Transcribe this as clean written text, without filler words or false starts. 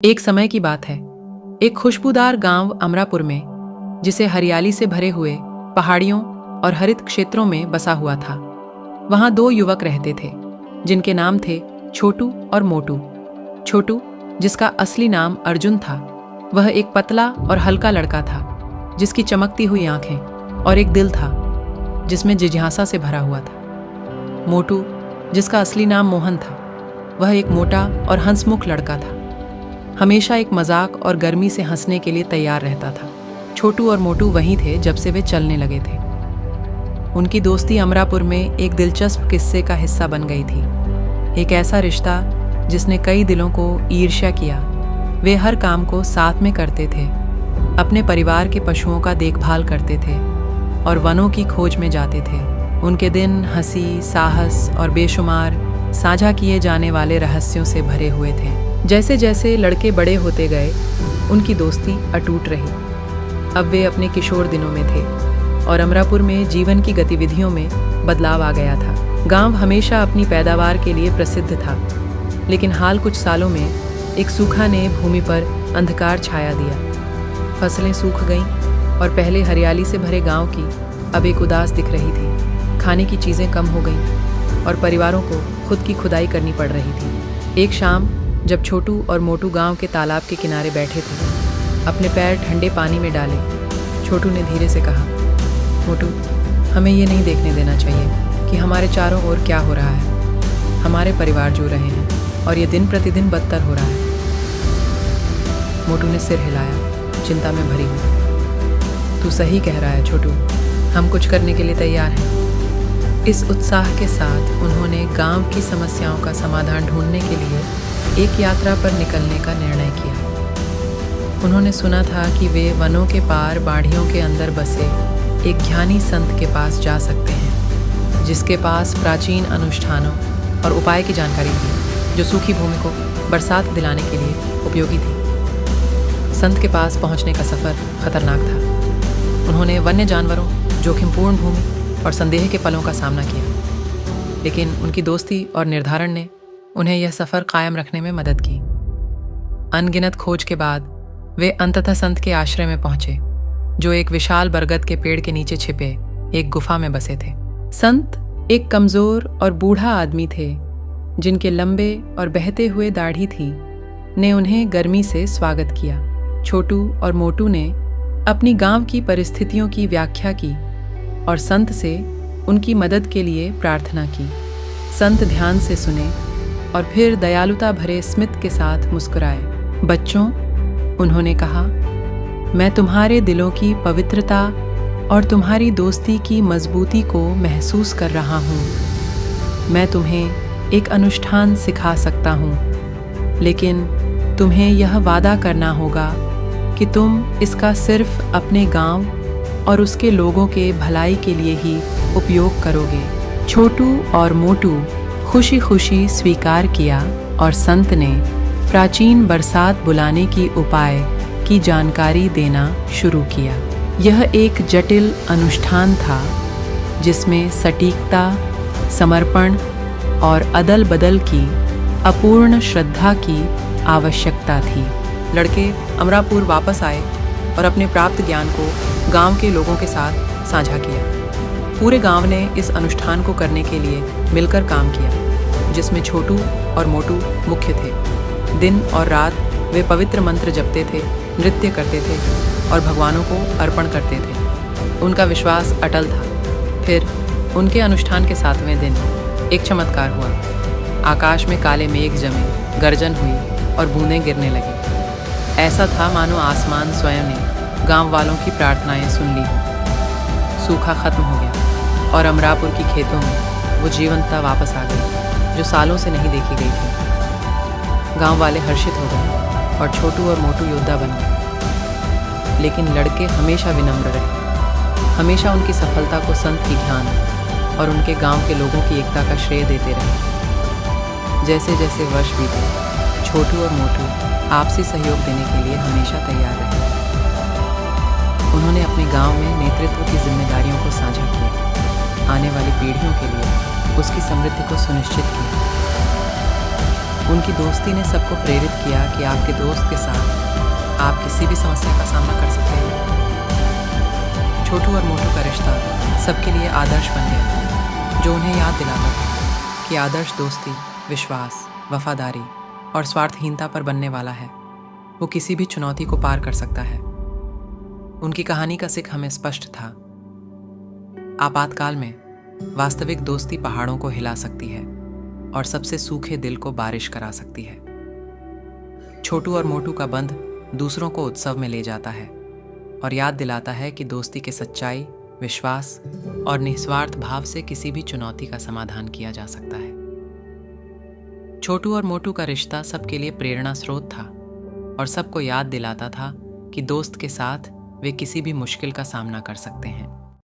एक समय की बात है। एक खुशबूदार गांव अमरापुर में, जिसे हरियाली से भरे हुए पहाड़ियों और हरित क्षेत्रों में बसा हुआ था। वहां दो युवक रहते थे, जिनके नाम थे छोटू और मोटू। छोटू, जिसका असली नाम अर्जुन था, वह एक पतला और हल्का लड़का था, जिसकी चमकती हुई आंखें और एक दिल था जिसमें जिज्ञासा से भरा हुआ था। मोटू, जिसका असली नाम मोहन था, वह एक मोटा और हंसमुख लड़का था, हमेशा एक मजाक और गर्मी से हंसने के लिए तैयार रहता था। छोटू और मोटू वहीं थे जब से वे चलने लगे थे। उनकी दोस्ती अमरापुर में एक दिलचस्प किस्से का हिस्सा बन गई थी। एक ऐसा रिश्ता जिसने कई दिलों को ईर्ष्या किया। वे हर काम को साथ में करते थे, अपने परिवार के पशुओं का देखभाल करते थे और वनों की खोज में जाते थे। उनके दिन हंसी, साहस और बेशुमार साझा किए जाने वाले रहस्यों से भरे हुए थे। जैसे जैसे लड़के बड़े होते गए, उनकी दोस्ती अटूट रही। अब वे अपने किशोर दिनों में थे और अमरापुर में जीवन की गतिविधियों में बदलाव आ गया था। गांव हमेशा अपनी पैदावार के लिए प्रसिद्ध था, लेकिन हाल कुछ सालों में एक सूखा ने भूमि पर अंधकार छाया दिया। फसलें सूख गईं और पहले हरियाली से भरे गांव की अब एक उदास दिख रही थी। खाने की चीज़ें कम हो गईं और परिवारों को खुद की खुदाई करनी पड़ रही थी। एक शाम जब छोटू और मोटू गांव के तालाब के किनारे बैठे थे, अपने पैर ठंडे पानी में डाले, छोटू ने धीरे से कहा, मोटू, हमें ये नहीं देखने देना चाहिए कि हमारे चारों ओर क्या हो रहा है। हमारे परिवार जो रहे हैं और ये दिन प्रतिदिन बदतर हो रहा है। मोटू ने सिर हिलाया, चिंता में भरी हुई। तू सही कह रहा है छोटू, हम कुछ करने के लिए तैयार हैं। इस उत्साह के साथ उन्होंने गांव की समस्याओं का समाधान ढूंढने के लिए एक यात्रा पर निकलने का निर्णय किया। उन्होंने सुना था कि वे वनों के पार बाढ़ियों के अंदर बसे एक ज्ञानी संत के पास जा सकते हैं, जिसके पास प्राचीन अनुष्ठानों और उपाय की जानकारी थी, जो सूखी भूमि को बरसात दिलाने के लिए उपयोगी थी। संत के पास पहुंचने का सफ़र खतरनाक था। उन्होंने वन्य जानवरों, जोखिमपूर्ण भूमि और संदेह के पलों का सामना किया, लेकिन उनकी दोस्ती और निर्धारण ने उन्हें यह सफ़र कायम रखने में मदद की। अनगिनत खोज के बाद वे अंततः संत के आश्रय में पहुंचे, जो एक विशाल बरगद के पेड़ के नीचे छिपे एक गुफा में बसे थे। संत एक कमज़ोर और बूढ़ा आदमी थे, जिनके लंबे और बहते हुए दाढ़ी थी, ने उन्हें गर्मी से स्वागत किया। छोटू और मोटू ने अपनी गांव की परिस्थितियों की व्याख्या की और संत से उनकी मदद के लिए प्रार्थना की। संत ध्यान से सुने और फिर दयालुता भरे स्मित के साथ मुस्कुराए। बच्चों, उन्होंने कहा, मैं तुम्हारे दिलों की पवित्रता और तुम्हारी दोस्ती की मजबूती को महसूस कर रहा हूँ। मैं तुम्हें एक अनुष्ठान सिखा सकता हूँ, लेकिन तुम्हें यह वादा करना होगा कि तुम इसका सिर्फ अपने गांव और उसके लोगों के भलाई के लिए ही उपयोग करोगे। छोटू और मोटू खुशी खुशी स्वीकार किया और संत ने प्राचीन बरसात बुलाने की उपाय की जानकारी देना शुरू किया। यह एक जटिल अनुष्ठान था, जिसमें सटीकता, समर्पण और अदल बदल की अपूर्ण श्रद्धा की आवश्यकता थी। लड़के अमरापुर वापस आए और अपने प्राप्त ज्ञान को गांव के लोगों के साथ साझा किया। पूरे गांव ने इस अनुष्ठान को करने के लिए मिलकर काम किया, जिसमें छोटू और मोटू मुख्य थे। दिन और रात वे पवित्र मंत्र जपते थे, नृत्य करते थे और भगवानों को अर्पण करते थे। उनका विश्वास अटल था। फिर उनके अनुष्ठान के 7वें दिन एक चमत्कार हुआ। आकाश में काले मेघ जमे, गर्जन हुई और बूंदें गिरने लगी। ऐसा था मानो आसमान स्वयं ने गांव वालों की प्रार्थनाएं सुन ली। सूखा खत्म हो गया और अमरापुर की खेतों में वो जीवंतता वापस आ गई, जो सालों से नहीं देखी गई थी। गांव वाले हर्षित हो गए और छोटू और मोटू योद्धा बन गए। लेकिन लड़के हमेशा विनम्र रहे, हमेशा उनकी सफलता को संत की ध्यान और उनके गांव के लोगों की एकता का श्रेय देते रहे। जैसे जैसे वर्ष बीते, छोटू और मोटू आपसी सहयोग देने के लिए हमेशा तैयार रहे। उन्होंने अपने गांव में नेतृत्व की जिम्मेदारियों को साझा किया, आने वाली पीढ़ियों के लिए उसकी समृद्धि को सुनिश्चित किया। उनकी दोस्ती ने सबको प्रेरित किया कि आपके दोस्त के साथ आप किसी भी समस्या का सामना कर सकते हैं। छोटू और मोटू का रिश्ता सबके लिए आदर्श बन गया, जो उन्हें याद दिलाता था कि आदर्श दोस्ती विश्वास, वफादारी और स्वार्थहीनता पर बनने वाला है। वो किसी भी चुनौती को पार कर सकता है। उनकी कहानी का सिख हमें स्पष्ट था। आपातकाल में वास्तविक दोस्ती पहाड़ों को हिला सकती है और सबसे सूखे दिल को बारिश करा सकती है। छोटू और मोटू का बंध दूसरों को उत्सव में ले जाता है और याद दिलाता है कि दोस्ती के सच्चाई, विश्वास और निस्वार्थ भाव से किसी भी चुनौती का समाधान किया जा सकता है। छोटू और मोटू का रिश्ता सबके लिए प्रेरणा स्रोत था और सबको याद दिलाता था कि दोस्त के साथ वे किसी भी मुश्किल का सामना कर सकते हैं।